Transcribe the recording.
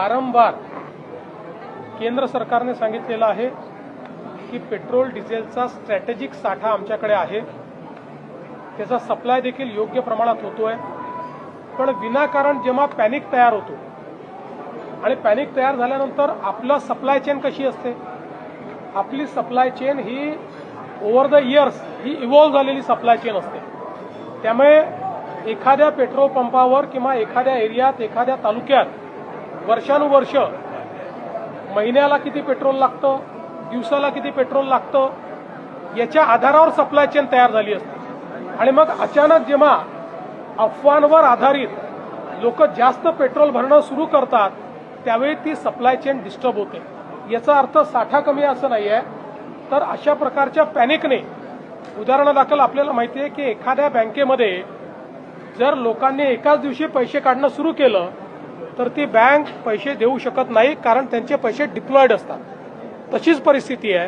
वारंवार केंद्र सरकारने सांगितलेलं आहे की पेट्रोल डिझेलचा स्ट्रॅटेजिक साठा आमच्याकडे आहे, त्याचा सप्लाय देखील योग्य प्रमाणात होतोय। पण विनाकारण जेव्हा पॅनिक तयार होतो आणि पॅनिक तयार झाल्यानंतर आपलं सप्लाय चेन कशी असते, आपली supply chain he over the years he evolve झालेली सप्लाय चेन असते। त्यामुळे एखाद्या पेट्रोल पंपावर किंवा एखाद्या एरियात एखाद्या तालुक्यात वर्षानुवर्ष महिन्याला किती पेट्रोल लागतं, दिवसाला किती पेट्रोल लागतं, याच्या आधारावर सप्लाय चेन तयार झाली असते। आणि मग अचानक जेव्हा अफवांवर आधारित लोक जास्त पेट्रोल भरणं सुरू करतात त्यावेळी ती सप्लाय चेन डिस्टर्ब होते। याचा अर्थ साठा कमी असं नाहीये, तर अशा प्रकारच्या पॅनिकने उदाहरणादाखल आपल्याला माहिती आहे की एखाद्या बँकेमध्ये जर लोकांनी एकाच दिवशी पैसे काढणं सुरू केलं तर ती बँक पैसे देऊ शकत नाही, कारण त्यांचे पैसे डिप्लॉयड असतात। तशीच परिस्थिती आहे।